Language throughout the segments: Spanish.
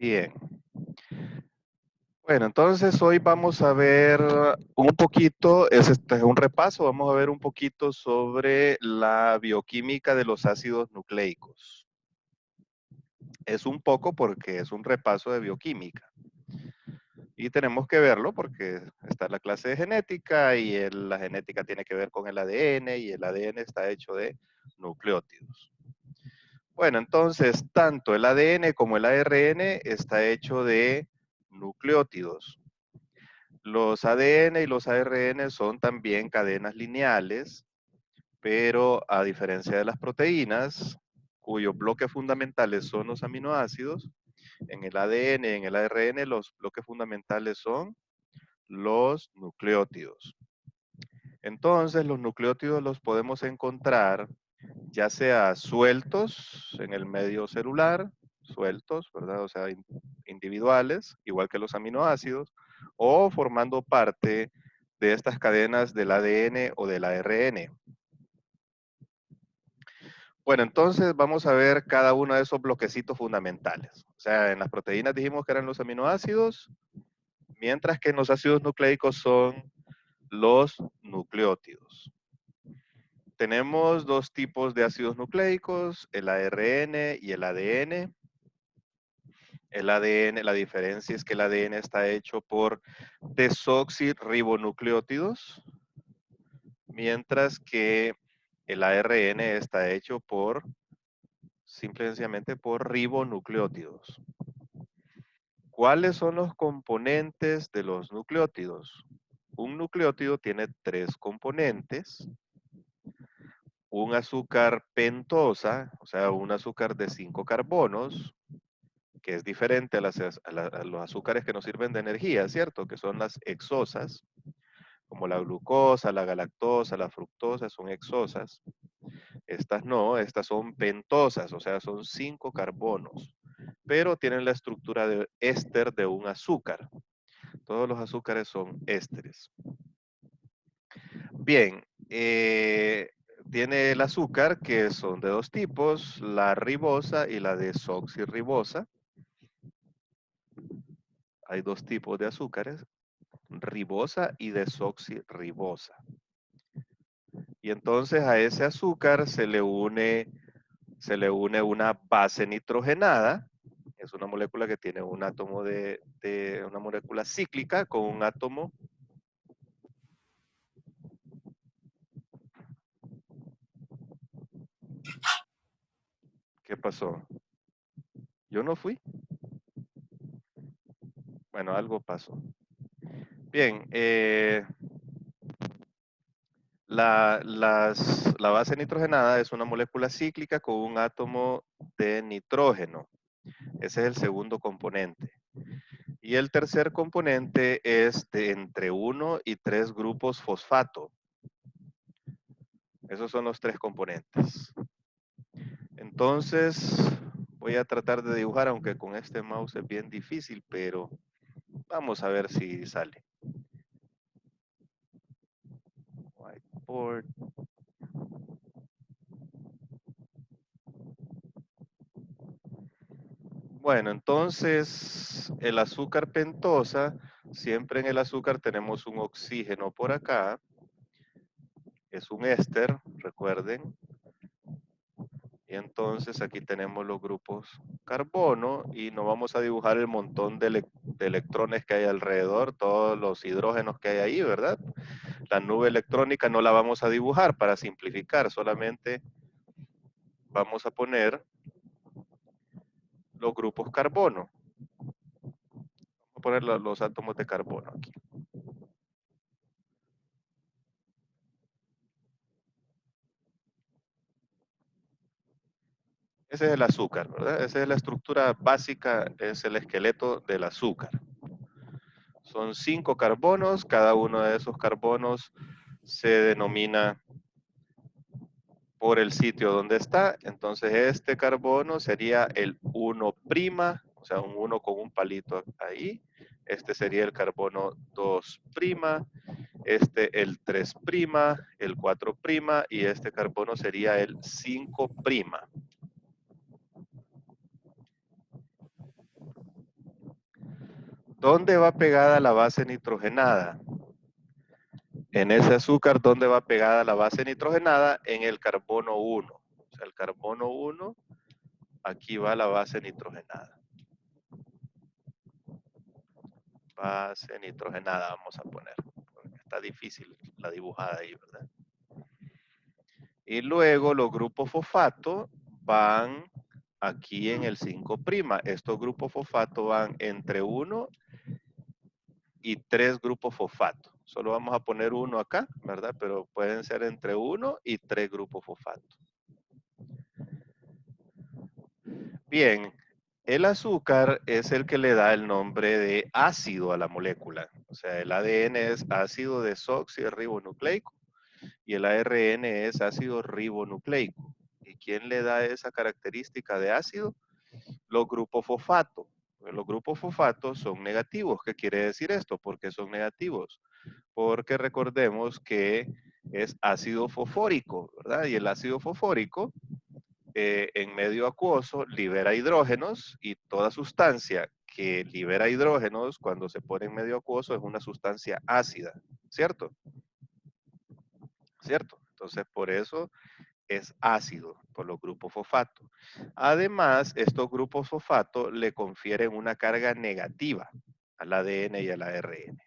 Bien. Bueno, entonces hoy vamos a ver un poquito, es un repaso, vamos a ver un poquito sobre la bioquímica de los ácidos nucleicos. Es un poco porque es un repaso de bioquímica. Y tenemos que verlo porque está la clase de genética y la genética tiene que ver con el ADN y el ADN está hecho de nucleótidos. Bueno, entonces tanto el ADN como el ARN está hecho de nucleótidos. Los ADN y los ARN son también cadenas lineales, pero a diferencia de las proteínas, cuyos bloques fundamentales son los aminoácidos, en el ADN y en el ARN los bloques fundamentales son los nucleótidos. Entonces, los nucleótidos los podemos encontrar ya sea sueltos en el medio celular, sueltos, ¿verdad? O sea, individuales, igual que los aminoácidos, o formando parte de estas cadenas del ADN o del ARN. Bueno, entonces vamos a ver cada uno de esos bloquecitos fundamentales. O sea, en las proteínas dijimos que eran los aminoácidos, mientras que en los ácidos nucleicos son los nucleótidos. Tenemos dos tipos de ácidos nucleicos, el ARN y el ADN. El ADN, la diferencia es que el ADN está hecho por desoxirribonucleótidos, mientras que el ARN está hecho por, simple y sencillamente, por ribonucleótidos. ¿Cuáles son los componentes de los nucleótidos? Un nucleótido tiene tres componentes. Un azúcar pentosa, o sea, un azúcar de 5 carbonos, que es diferente a los azúcares que nos sirven de energía, ¿cierto? Que son las hexosas, como la glucosa, la galactosa, la fructosa, son hexosas. Estas no, estas son pentosas, o sea, son 5 carbonos, pero tienen la estructura de éster de un azúcar. Todos los azúcares son ésteres. Bien, tiene el azúcar que son de dos tipos, la ribosa y la desoxirribosa. Hay dos tipos de azúcares, ribosa y desoxirribosa. Y entonces a ese azúcar se le une una base nitrogenada, es una molécula que tiene un átomo de una molécula cíclica con un átomo. ¿Qué pasó? Yo no fui. Bueno, algo pasó. Bien, la base nitrogenada es una molécula cíclica con un átomo de nitrógeno. Ese es el segundo componente. Y el tercer componente es de entre 1 y 3 grupos fosfato. Esos son los tres componentes. Entonces, voy a tratar de dibujar, aunque con este mouse es bien difícil, pero vamos a ver si sale. Whiteboard. Bueno, entonces el azúcar pentosa, siempre en el azúcar tenemos un oxígeno por acá, es un éster, recuerden. Y entonces aquí tenemos los grupos carbono y no vamos a dibujar el montón de electrones que hay alrededor, todos los hidrógenos que hay ahí, ¿verdad? La nube electrónica no la vamos a dibujar para simplificar, solamente vamos a poner los grupos carbono. Vamos a poner los átomos de carbono aquí. Ese es el azúcar, ¿verdad? Esa es la estructura básica, es el esqueleto del azúcar. Son 5 carbonos, cada uno de esos carbonos se denomina por el sitio donde está. Entonces este carbono sería el 1', o sea, un 1 con un palito ahí. Este sería el carbono 2', este el 3', el 4', y este carbono sería el 5'. ¿Dónde va pegada la base nitrogenada? En ese azúcar, ¿dónde va pegada la base nitrogenada? En el carbono 1. O sea, el carbono 1, aquí va la base nitrogenada. Base nitrogenada vamos a poner. Está difícil la dibujada ahí, ¿verdad? Y luego los grupos fosfato van aquí en el 5'. Estos grupos fosfato van entre 1 y 3 grupos fosfato. Solo vamos a poner uno acá, ¿verdad? Pero pueden ser entre 1 y 3 grupos fosfato. Bien, el azúcar es el que le da el nombre de ácido a la molécula. O sea, el ADN es ácido desoxirribonucleico y el ARN es ácido ribonucleico. ¿Y quién le da esa característica de ácido? Los grupos fosfato. Los grupos fosfatos son negativos. ¿Qué quiere decir esto? ¿Por qué son negativos? Porque recordemos que es ácido fosfórico, ¿verdad? Y el ácido fosfórico en medio acuoso libera hidrógenos y toda sustancia que libera hidrógenos cuando se pone en medio acuoso es una sustancia ácida, ¿cierto? ¿Cierto? Entonces, por eso es ácido, por los grupos fosfato. Además, estos grupos fosfato le confieren una carga negativa al ADN y al ARN.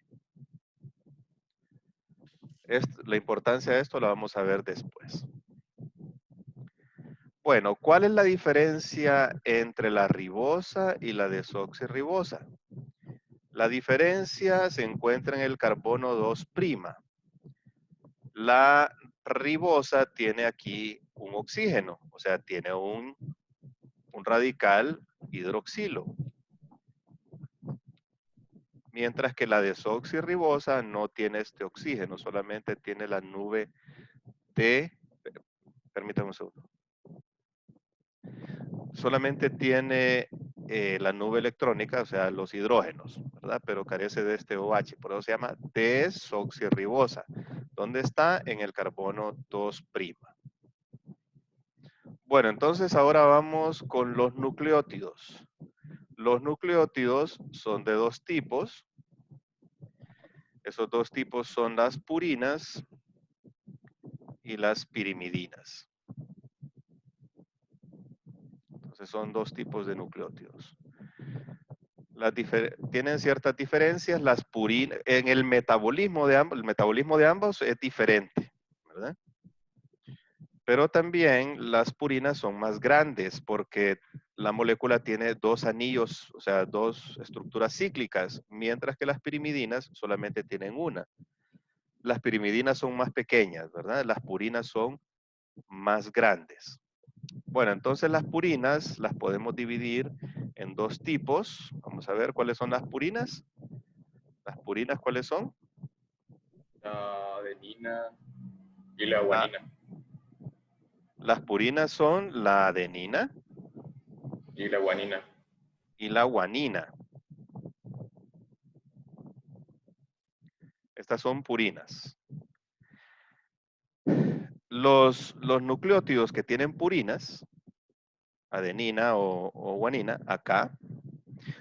La importancia de esto la vamos a ver después. Bueno, ¿cuál es la diferencia entre la ribosa y la desoxirribosa? La diferencia se encuentra en el carbono 2'. La ribosa tiene aquí un oxígeno, o sea, tiene un radical hidroxilo, mientras que la desoxirribosa no tiene este oxígeno, solamente tiene la nube de, permítame un segundo, solamente tiene la nube electrónica, o sea, los hidrógenos, ¿verdad? Pero carece de este OH, por eso se llama desoxirribosa. ¿Dónde está? En el carbono 2'. Bueno, entonces ahora vamos con los nucleótidos. Los nucleótidos son de dos tipos. Esos dos tipos son las purinas y las pirimidinas. Entonces son dos tipos de nucleótidos. Tienen ciertas diferencias. Las purinas, en el metabolismo de ambos es diferente, ¿verdad? Pero también las purinas son más grandes porque la molécula tiene dos anillos, o sea, dos estructuras cíclicas, mientras que las pirimidinas solamente tienen una. Las pirimidinas son más pequeñas, ¿verdad? Las purinas son más grandes. Bueno, entonces las purinas las podemos dividir en dos tipos. Vamos a ver cuáles son las purinas. ¿Las purinas cuáles son? La adenina y la Ah, guanina. las purinas son la adenina Y la guanina. y la guanina. Estas son purinas. Los nucleótidos que tienen purinas, adenina o guanina, acá,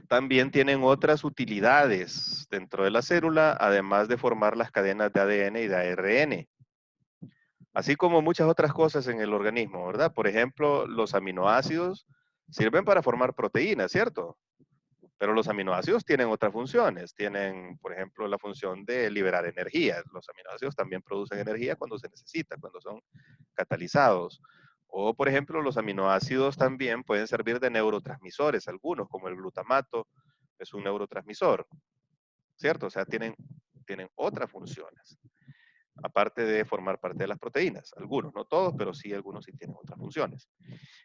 también tienen otras utilidades dentro de la célula, además de formar las cadenas de ADN y de ARN, así como muchas otras cosas en el organismo, ¿verdad? Por ejemplo, los aminoácidos sirven para formar proteínas, ¿cierto? Pero los aminoácidos tienen otras funciones. Tienen, por ejemplo, la función de liberar energía. Los aminoácidos también producen energía cuando se necesita, cuando son catalizados. O, por ejemplo, los aminoácidos también pueden servir de neurotransmisores, algunos, como el glutamato, es un neurotransmisor, ¿cierto? O sea, tienen otras funciones, aparte de formar parte de las proteínas. Algunos, no todos, pero sí algunos sí tienen otras funciones.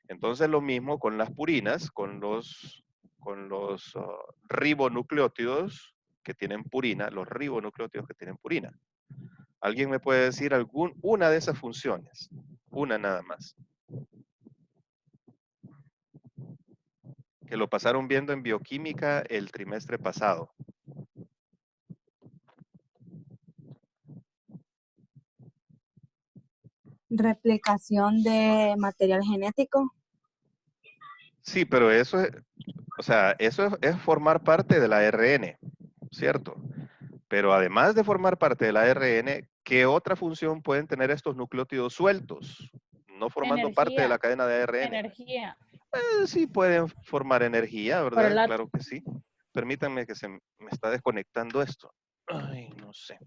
Entonces, lo mismo con las purinas, con los ribonucleótidos que tienen purina, los ribonucleótidos que tienen purina. ¿Alguien me puede decir una de esas funciones? Una nada más. Que lo pasaron viendo en bioquímica el trimestre pasado. Replicación de material genético. Sí, pero eso es, o sea, eso es formar parte del ARN. ¿cierto? Pero además de formar parte del ARN, ¿qué otra función pueden tener estos nucleótidos sueltos? No formando parte de la cadena de ARN. Energía. Sí pueden formar energía, Por el ¿verdad? lado. Claro que sí. Permítanme que me está desconectando esto. Ay, no sé.